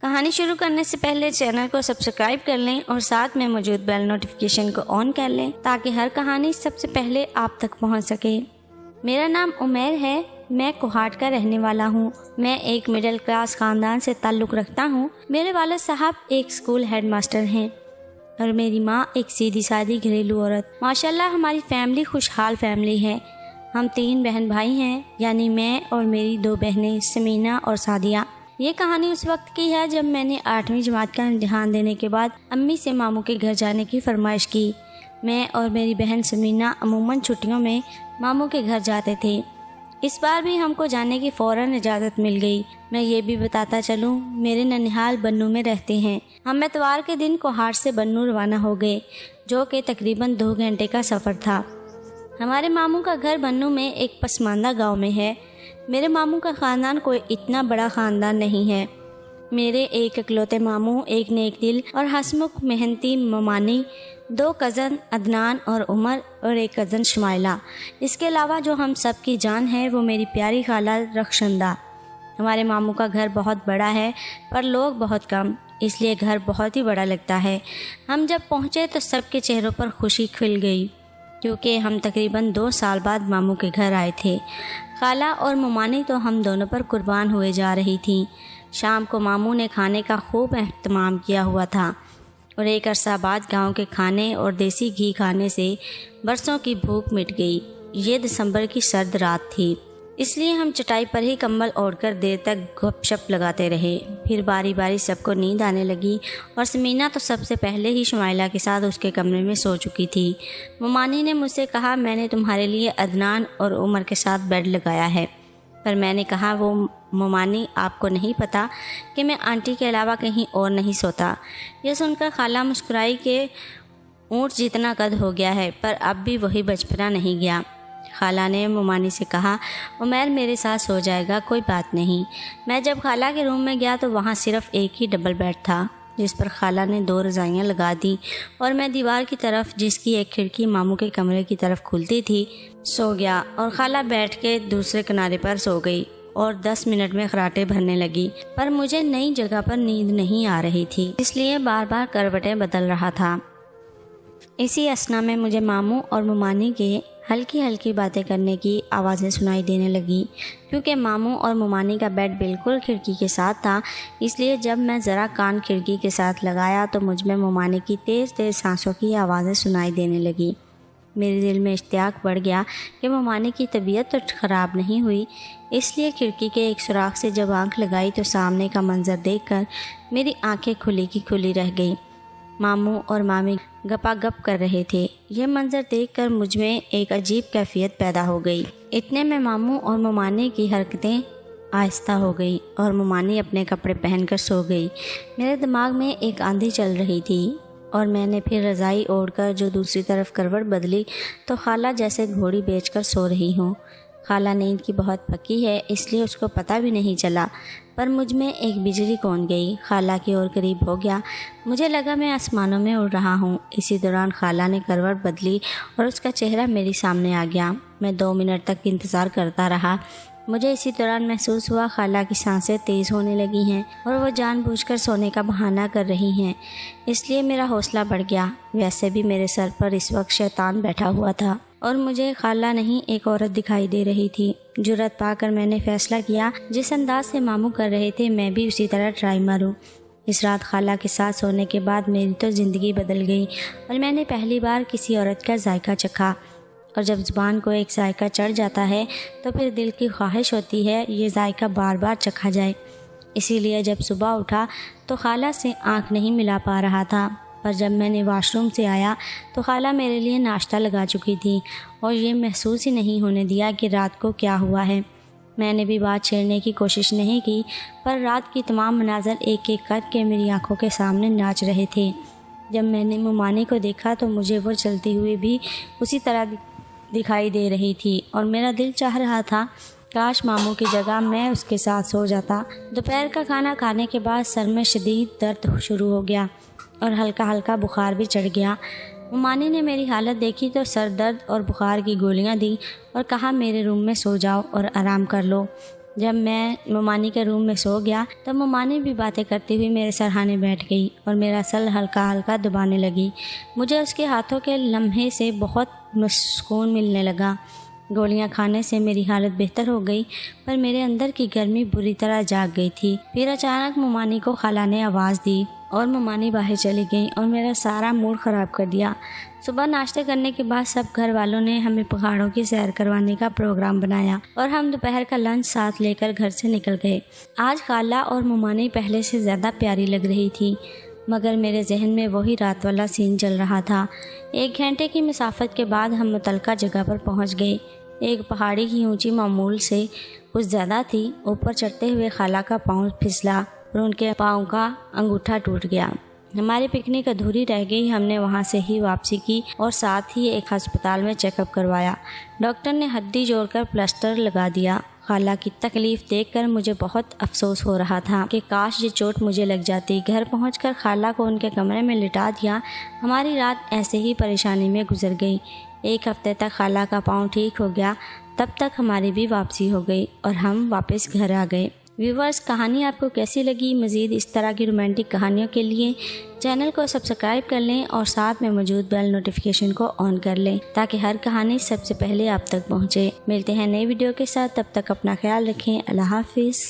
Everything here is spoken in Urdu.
کہانی شروع کرنے سے پہلے چینل کو سبسکرائب کر لیں اور ساتھ میں موجود بیل نوٹیفیکیشن کو آن کر لیں تاکہ ہر کہانی سب سے پہلے آپ تک پہنچ سکے۔ میرا نام عمیر ہے، میں کوہاٹ کا رہنے والا ہوں۔ میں ایک مڈل کلاس خاندان سے تعلق رکھتا ہوں۔ میرے والد صاحب ایک اسکول ہیڈ ماسٹر ہیں اور میری ماں ایک سیدھی سادی گھریلو عورت۔ ماشاءاللہ ہماری فیملی خوشحال فیملی ہے۔ ہم 3 بہن بھائی ہیں، یعنی میں اور میری 2 بہنیں سمینہ اور سعدیہ۔ یہ کہانی اس وقت کی ہے جب میں نے 8ویں جماعت کا امتحان دینے کے بعد امی سے ماموں کے گھر جانے کی فرمائش کی۔ میں اور میری بہن سمینہ عموماً چھٹیوں میں ماموں کے گھر جاتے تھے۔ اس بار بھی ہم کو جانے کی فوراً اجازت مل گئی۔ میں یہ بھی بتاتا چلوں، میرے ننیحال بنوں میں رہتے ہیں۔ ہم اتوار کے دن کوہاٹ سے بنوں روانہ ہو گئے، جو کہ تقریباً 2 گھنٹے کا سفر تھا۔ ہمارے ماموں کا گھر بنوں میں ایک پسماندہ گاؤں میں ہے۔ میرے ماموں کا خاندان کوئی اتنا بڑا خاندان نہیں ہے۔ میرے ایک اکلوتے ماموں، ایک نیک دل اور ہسمکھ محنتی ممانی، 2 کزن عدنان اور عمر اور ایک کزن شمائلہ۔ اس کے علاوہ جو ہم سب کی جان ہے وہ میری پیاری خالہ رخشندہ۔ ہمارے ماموں کا گھر بہت بڑا ہے پر لوگ بہت کم، اس لیے گھر بہت ہی بڑا لگتا ہے۔ ہم جب پہنچے تو سب کے چہروں پر خوشی کھل گئی کیونکہ ہم تقریباً 2 سال بعد ماموں کے گھر آئے تھے۔ خالہ اور ممانی تو ہم دونوں پر قربان ہوئے جا رہی تھیں۔ شام کو ماموں نے کھانے کا خوب اہتمام کیا ہوا تھا اور ایک عرصہ بعد گاؤں کے کھانے اور دیسی گھی کھانے سے برسوں کی بھوک مٹ گئی۔ یہ دسمبر کی سرد رات تھی، اس لیے ہم چٹائی پر ہی کمبل اوڑھ کر دیر تک گپ شپ لگاتے رہے۔ پھر باری باری سب کو نیند آنے لگی اور سمینہ تو سب سے پہلے ہی شمائلہ کے ساتھ اس کے کمرے میں سو چکی تھی۔ ممانی نے مجھ سے کہا، میں نے تمہارے لیے عدنان اور عمر کے ساتھ بیڈ لگایا ہے، پر میں نے کہا وہ ممانی آپ کو نہیں پتہ کہ میں آنٹی کے علاوہ کہیں اور نہیں سوتا۔ یہ سن کر خالہ مسکرائی کہ اونٹ جتنا قد ہو گیا ہے پر اب بھی وہی بچپنا نہیں گیا۔ خالہ نے ممانی سے کہا، عمیر میرے ساتھ سو جائے گا، کوئی بات نہیں۔ میں جب خالہ کے روم میں گیا تو وہاں صرف ایک ہی ڈبل بیڈ تھا جس پر خالہ نے 2 رضائیاں لگا دیں اور میں دیوار کی طرف، جس کی ایک کھڑکی ماموں کے کمرے کی طرف کھلتی تھی، سو گیا اور خالہ بیٹھ کے دوسرے کنارے پر سو گئی اور 10 منٹ میں خراٹے بھرنے لگی۔ پر مجھے نئی جگہ پر نیند نہیں آ رہی تھی، اس لیے بار بار کروٹیں بدل رہا تھا۔ اسی اثنا میں مجھے ماموں اور ممانی کے ہلکی ہلکی باتیں کرنے کی آوازیں سنائی دینے لگیں۔ کیونکہ ماموں اور ممانی کا بیڈ بالکل کھڑکی کے ساتھ تھا، اس لیے جب میں ذرا کان کھڑکی کے ساتھ لگایا تو مجھ میں ممانی کی تیز تیز سانسوں کی آوازیں سنائی دینے لگیں۔ میرے دل میں اشتیاق بڑھ گیا کہ ممانی کی طبیعت تو خراب نہیں ہوئی، اس لیے کھڑکی کے ایک سوراخ سے جب آنکھ لگائی تو سامنے کا منظر دیکھ کر میری آنکھیں کھلی کی کھلی رہ گئیں۔ ماموں اور مامی گپا گپ کر رہے تھے۔ یہ منظر دیکھ کر مجھ میں ایک عجیب کیفیت پیدا ہو گئی۔ اتنے میں ماموں اور ممانی کی حرکتیں آہستہ ہو گئی اور ممانی اپنے کپڑے پہن کر سو گئی۔ میرے دماغ میں ایک آندھی چل رہی تھی اور میں نے پھر رضائی اوڑھ کر جو دوسری طرف کروٹ بدلی تو خالہ جیسے گھوڑی بیچ کر سو رہی ہوں۔ خالہ نیند کی بہت پکی ہے، اس لیے اس کو پتہ بھی نہیں چلا، پر مجھ میں ایک بجلی کون گئی۔ خالہ کی اور قریب ہو گیا، مجھے لگا میں آسمانوں میں اڑ رہا ہوں۔ اسی دوران خالہ نے کروٹ بدلی اور اس کا چہرہ میری سامنے آ گیا۔ میں 2 منٹ تک انتظار کرتا رہا۔ مجھے اسی دوران محسوس ہوا خالہ کی سانسیں تیز ہونے لگی ہیں اور وہ جان بوجھ کر سونے کا بہانہ کر رہی ہیں، اس لیے میرا حوصلہ بڑھ گیا۔ ویسے بھی میرے سر پر اس وقت شیطان بیٹھا ہوا تھا اور مجھے خالہ نہیں ایک عورت دکھائی دے رہی تھی۔ جرأت پا کر میں نے فیصلہ کیا جس انداز سے ماموں کر رہے تھے میں بھی اسی طرح ٹرائی ماروں۔ اس رات خالہ کے ساتھ سونے کے بعد میری تو زندگی بدل گئی اور میں نے پہلی بار کسی عورت کا ذائقہ چکھا، اور جب زبان کو ایک ذائقہ چڑھ جاتا ہے تو پھر دل کی خواہش ہوتی ہے یہ ذائقہ بار بار چکھا جائے۔ اسی لیے جب صبح اٹھا تو خالہ سے آنکھ نہیں ملا پا رہا تھا، پر جب میں نے واش روم سے آیا تو خالہ میرے لیے ناشتہ لگا چکی تھی اور یہ محسوس ہی نہیں ہونے دیا کہ رات کو کیا ہوا ہے۔ میں نے بھی بات چھیڑنے کی کوشش نہیں کی، پر رات کی تمام مناظر ایک ایک کر کے میری آنکھوں کے سامنے ناچ رہے تھے۔ جب میں نے ممانی کو دیکھا تو مجھے وہ چلتے ہوئے بھی اسی طرح دکھائی دے رہی تھی اور میرا دل چاہ رہا تھا کاش ماموں کی جگہ میں اس کے ساتھ سو جاتا۔ دوپہر کا کھانا کھانے کے بعد سر میں شدید درد شروع ہو گیا اور ہلکا ہلکا بخار بھی چڑھ گیا۔ ممانی نے میری حالت دیکھی تو سر درد اور بخار کی گولیاں دیں اور کہا میرے روم میں سو جاؤ اور آرام کر لو۔ جب میں ممانی کے روم میں سو گیا تب ممانی بھی باتیں کرتی ہوئی میرے سرہانے بیٹھ گئی اور میرا سر ہلکا ہلکا دبانے لگی۔ مجھے اس کے ہاتھوں کے لمحے سے بہت سکون ملنے لگا۔ گولیاں کھانے سے میری حالت بہتر ہو گئی، پر میرے اندر کی گرمی بری طرح جاگ گئی تھی۔ پھر اچانک ممانی کو خالہ نے آواز دی اور ممانی باہر چلی گئی اور میرا سارا موڈ خراب کر دیا۔ صبح ناشتے کرنے کے بعد سب گھر والوں نے ہمیں پہاڑوں کی سیر کروانے کا پروگرام بنایا اور ہم دوپہر کا لنچ ساتھ لے کر گھر سے نکل گئے۔ آج خالہ اور ممانی پہلے سے زیادہ پیاری لگ رہی تھی، مگر میرے ذہن میں وہی رات والا سین چل رہا تھا۔ 1 گھنٹے کی مسافت کے بعد ہم متعلقہ جگہ پر پہنچ گئے۔ ایک پہاڑی کی اونچی معمول سے کچھ زیادہ تھی۔ اوپر چڑھتے ہوئے خالہ کا پاؤں پھسلا اور ان کے پاؤں کا انگوٹھا ٹوٹ گیا۔ ہماری پکنک ادھوری رہ گئی۔ ہم نے وہاں سے ہی واپسی کی اور ساتھ ہی ایک ہسپتال میں چیک اپ کروایا۔ ڈاکٹر نے ہڈی جوڑ کر پلسٹر لگا دیا۔ خالہ کی تکلیف دیکھ کر مجھے بہت افسوس ہو رہا تھا کہ کاش یہ چوٹ مجھے لگ جاتی۔ گھر پہنچ کر خالہ کو ان کے کمرے میں لٹا دیا۔ ہماری رات ایسے ہی پریشانی میں گزر گئی۔ 1 ہفتے تک خالہ کا پاؤں ٹھیک ہو گیا، تب تک ہماری بھی واپسی ہو گئی اور ہم واپس گھر آ گئے۔ ویورز، کہانی آپ کو کیسی لگی؟ مزید اس طرح کی رومانٹک کہانیوں کے لیے چینل کو سبسکرائب کر لیں اور ساتھ میں موجود بیل نوٹیفیکیشن کو آن کر لیں تاکہ ہر کہانی سب سے پہلے آپ تک پہنچے۔ ملتے ہیں نئی ویڈیو کے ساتھ، تب تک اپنا خیال رکھیں۔ اللہ حافظ۔